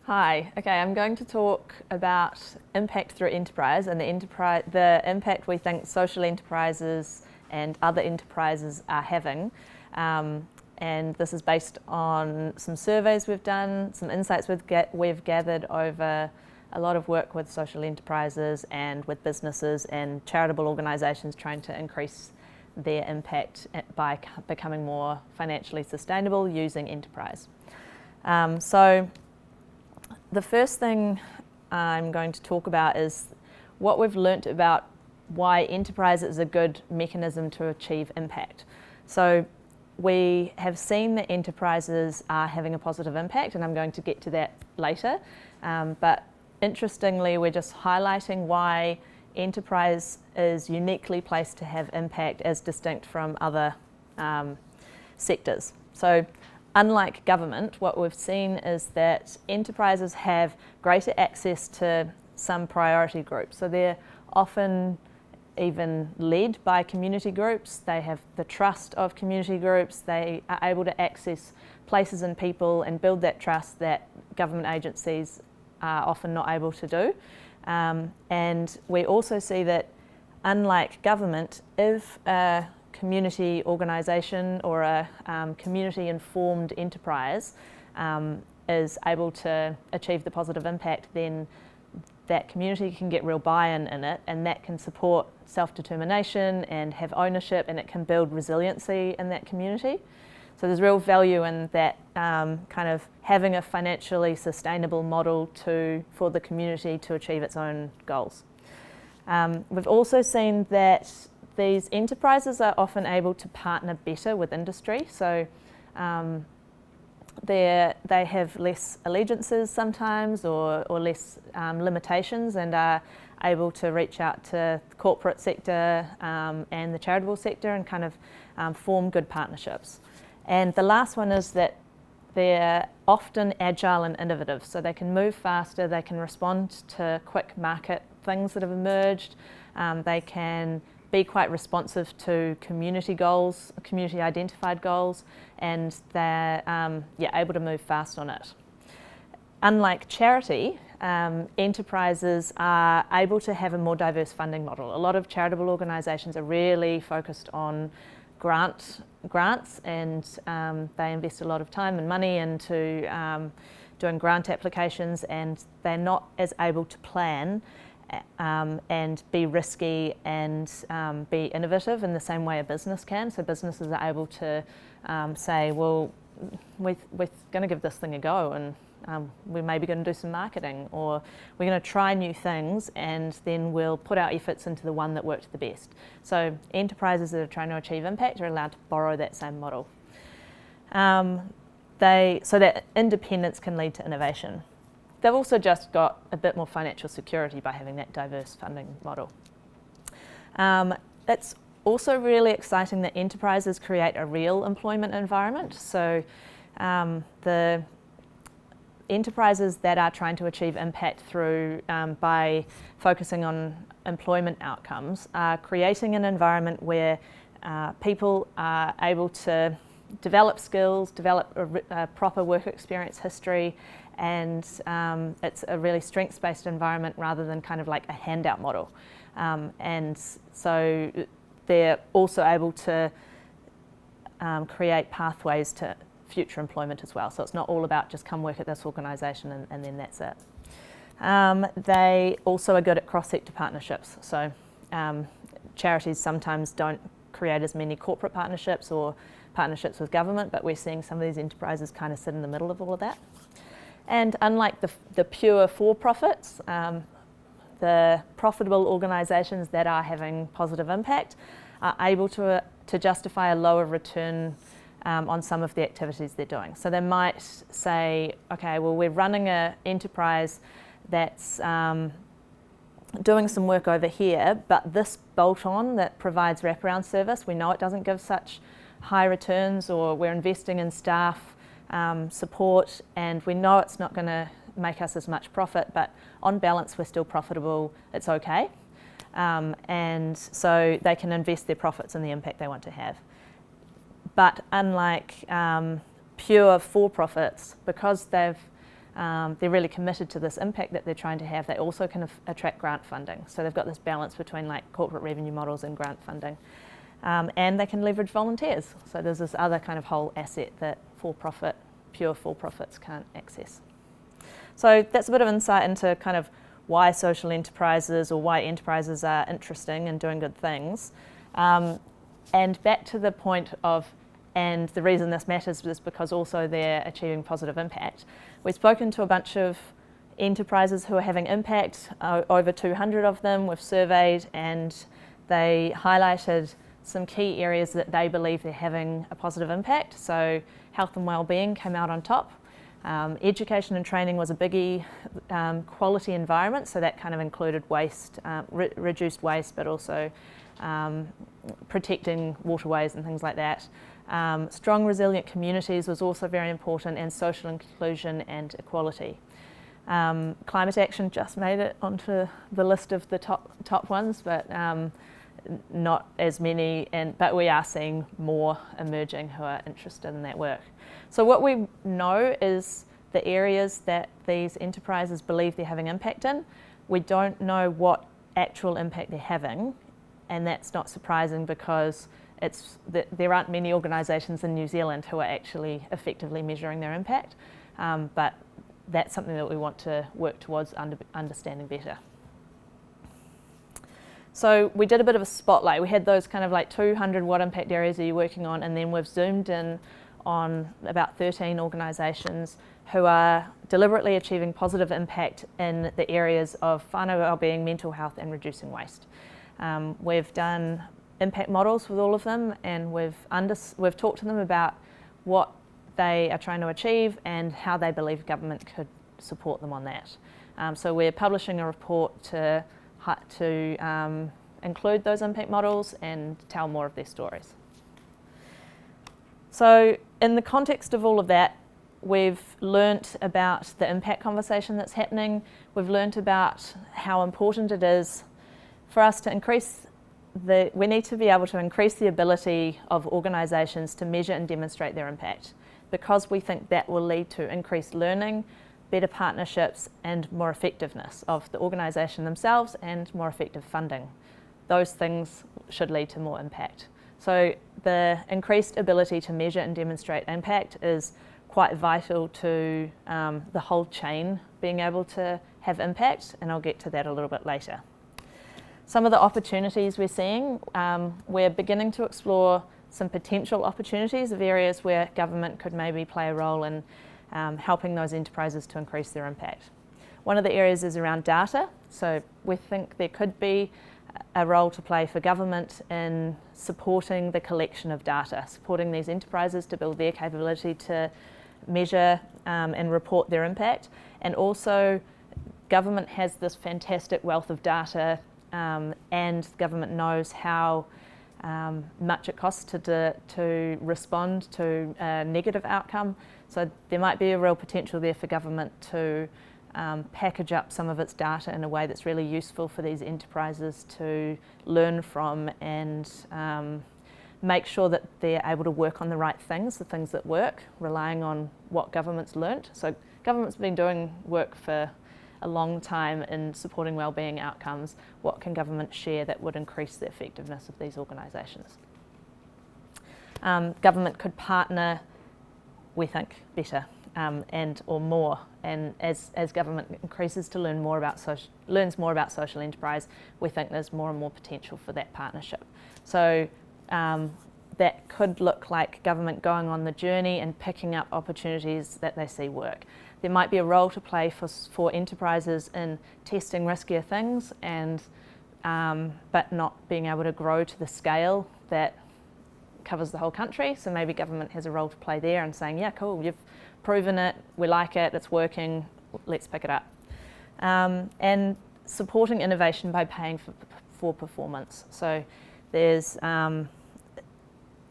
Hi, okay, I'm going to talk about impact through enterprise and the impact we think social enterprises and other enterprises are having. And this is based on some surveys we've done, some insights we've gathered over a lot of work with social enterprises and with businesses and charitable organisations trying to increase their impact by becoming more financially sustainable using enterprise. So the first thing I'm going to talk about is what we've learnt about why enterprise is a good mechanism to achieve impact. So we have seen that enterprises are having a positive impact, and I'm going to get to that later. But interestingly, we're just highlighting why enterprise is uniquely placed to have impact as distinct from other sectors. So unlike government, what we've seen is that enterprises have greater access to some priority groups. So they're often even led by community groups. They have the trust of community groups. They are able to access places and people and build that trust that government agencies are often not able to do. And we also see that, unlike government, if a community organisation or a community-informed enterprise is able to achieve the positive impact, then that community can get real buy-in in it, and that can support self-determination and have ownership, and it can build resiliency in that community. So there's real value in that kind of having a financially sustainable model for the community to achieve its own goals. We've also seen that these enterprises are often able to partner better with industry. So they have less allegiances sometimes or less limitations, and are able to reach out to the corporate sector and the charitable sector and kind of form good partnerships. And the last one is that they're often agile and innovative, so they can move faster, they can respond to quick market things that have emerged, they can be quite responsive to community goals, community identified goals, and they're able to move fast on it. Unlike charity, enterprises are able to have a more diverse funding model. A lot of charitable organisations are really focused on grants, and they invest a lot of time and money into doing grant applications, and they're not as able to plan and be risky and be innovative in the same way a business can. So businesses are able to say, well, we're going to give this thing a go, and we're maybe going to do some marketing, or we're going to try new things, and then we'll put our efforts into the one that worked the best. So enterprises that are trying to achieve impact are allowed to borrow that same model. So that independence can lead to innovation. They've also just got a bit more financial security by having that diverse funding model. It's also really exciting that enterprises create a real employment environment. So the enterprises that are trying to achieve impact through by focusing on employment outcomes are creating an environment where people are able to develop skills, develop a proper work experience history, and it's a really strengths-based environment rather than kind of like a handout model. And so they're also able to create pathways to future employment as well. So it's not all about just come work at this organisation and then that's it. They also are good at cross-sector partnerships. So charities sometimes don't create as many corporate partnerships or partnerships with government, but we're seeing some of these enterprises kind of sit in the middle of all of that. And unlike the pure for-profits, the profitable organisations that are having positive impact are able to justify a lower return on some of the activities they're doing. So they might say, okay, well, we're running an enterprise that's doing some work over here, but this bolt-on that provides wraparound service, we know it doesn't give such high returns, or we're investing in staff support, and we know it's not going to make us as much profit, but on balance we're still profitable, it's okay. And so they can invest their profits in the impact they want to have. But unlike pure for-profits, because they've they're really committed to this impact that they're trying to have, they also can attract grant funding. So they've got this balance between like corporate revenue models and grant funding. And they can leverage volunteers. So there's this other kind of whole asset that pure for-profits can't access. So that's a bit of insight into kind of why social enterprises or why enterprises are interesting and doing good things. And back to the point of, and the reason this matters is because also they're achieving positive impact. We've spoken to a bunch of enterprises who are having impact, over 200 of them we've surveyed, and they highlighted some key areas that they believe they're having a positive impact. So health and wellbeing came out on top. Education and training was a biggie. Quality environment, so that kind of included waste, reduced waste, but also protecting waterways and things like that. Strong, resilient communities was also very important, and social inclusion and equality. Climate action just made it onto the list of the top ones, but not as many, but we are seeing more emerging who are interested in that work. So what we know is the areas that these enterprises believe they're having impact in. We don't know what actual impact they're having, and that's not surprising because there aren't many organisations in New Zealand who are actually effectively measuring their impact, but that's something that we want to work towards understanding better. So we did a bit of a spotlight. We had those kind of like 200 what impact areas are you working on, and then we've zoomed in on about 13 organisations who are deliberately achieving positive impact in the areas of whānau wellbeing, mental health and reducing waste. We've done impact models with all of them, and we've talked to them about what they are trying to achieve and how they believe government could support them on that. So we're publishing a report to include those impact models and tell more of their stories. So in the context of all of that, we've learnt about the impact conversation that's happening. We've learnt about how important it is for us to we need to be able to increase the ability of organisations to measure and demonstrate their impact, because we think that will lead to increased learning, better partnerships and more effectiveness of the organisation themselves and more effective funding. Those things should lead to more impact. So the increased ability to measure and demonstrate impact is quite vital to the whole chain being able to have impact, and I'll get to that a little bit later. Some of the opportunities we're seeing, we're beginning to explore some potential opportunities of areas where government could maybe play a role in helping those enterprises to increase their impact. One of the areas is around data. So we think there could be a role to play for government in supporting the collection of data, supporting these enterprises to build their capability to measure and report their impact. And also government has this fantastic wealth of data, and government knows how much it costs to respond to a negative outcome. So there might be a real potential there for government to package up some of its data in a way that's really useful for these enterprises to learn from, and make sure that they're able to work on the right things, the things that work, relying on what government's learnt. So government's been doing work for a long time in supporting wellbeing outcomes. What can government share that would increase the effectiveness of these organisations? Government could partner, we think, better or more. And as government increases to learns more about social enterprise, we think there's more and more potential for that partnership. So that could look like government going on the journey and picking up opportunities that they see work. There might be a role to play for enterprises in testing riskier things, and but not being able to grow to the scale that covers the whole country. So maybe government has a role to play there and saying, yeah, cool, you've proven it, we like it, it's working, let's pick it up. And supporting innovation by paying for performance. So there's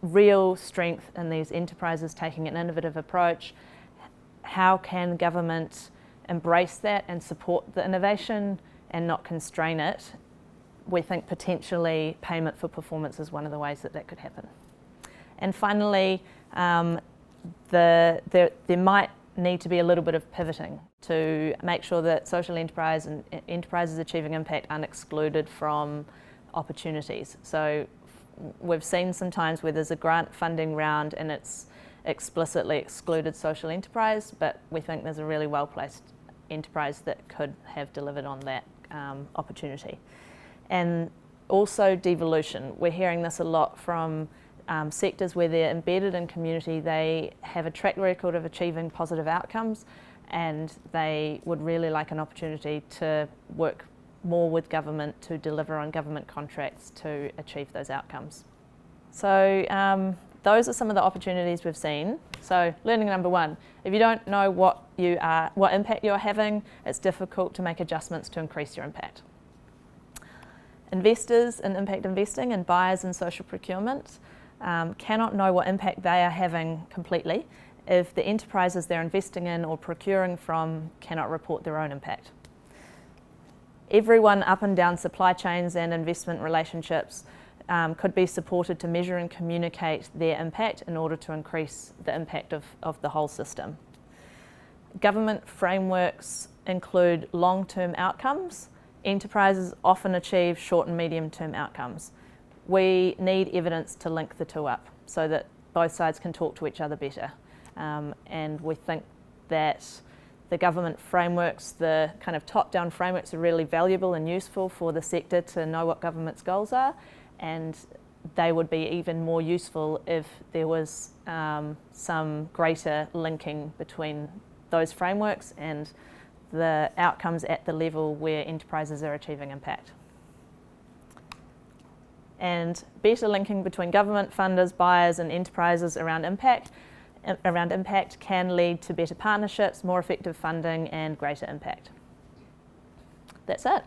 real strength in these enterprises taking an innovative approach. How can government embrace that and support the innovation and not constrain it? We think potentially payment for performance is one of the ways that could happen. And finally, there might need to be a little bit of pivoting to make sure that social enterprise and enterprises achieving impact aren't excluded from opportunities. So we've seen some times where there's a grant funding round and it's explicitly excluded social enterprise, but we think there's a really well-placed enterprise that could have delivered on that opportunity. And also devolution. We're hearing this a lot from sectors where they're embedded in community. They have a track record of achieving positive outcomes, and they would really like an opportunity to work more with government to deliver on government contracts to achieve those outcomes. So those are some of the opportunities we've seen. So learning number one, if you don't know what impact you're having, it's difficult to make adjustments to increase your impact. Investors in impact investing and buyers in social procurement cannot know what impact they are having completely if the enterprises they're investing in or procuring from cannot report their own impact. Everyone up and down supply chains and investment relationships could be supported to measure and communicate their impact in order to increase the impact of the whole system. Government frameworks include long-term outcomes. Enterprises often achieve short and medium-term outcomes. We need evidence to link the two up so that both sides can talk to each other better. And we think that the government frameworks, the kind of top-down frameworks, are really valuable and useful for the sector to know what government's goals are, and they would be even more useful if there was some greater linking between those frameworks and the outcomes at the level where enterprises are achieving impact. And better linking between government funders, buyers and enterprises around impact can lead to better partnerships, more effective funding and greater impact. That's it.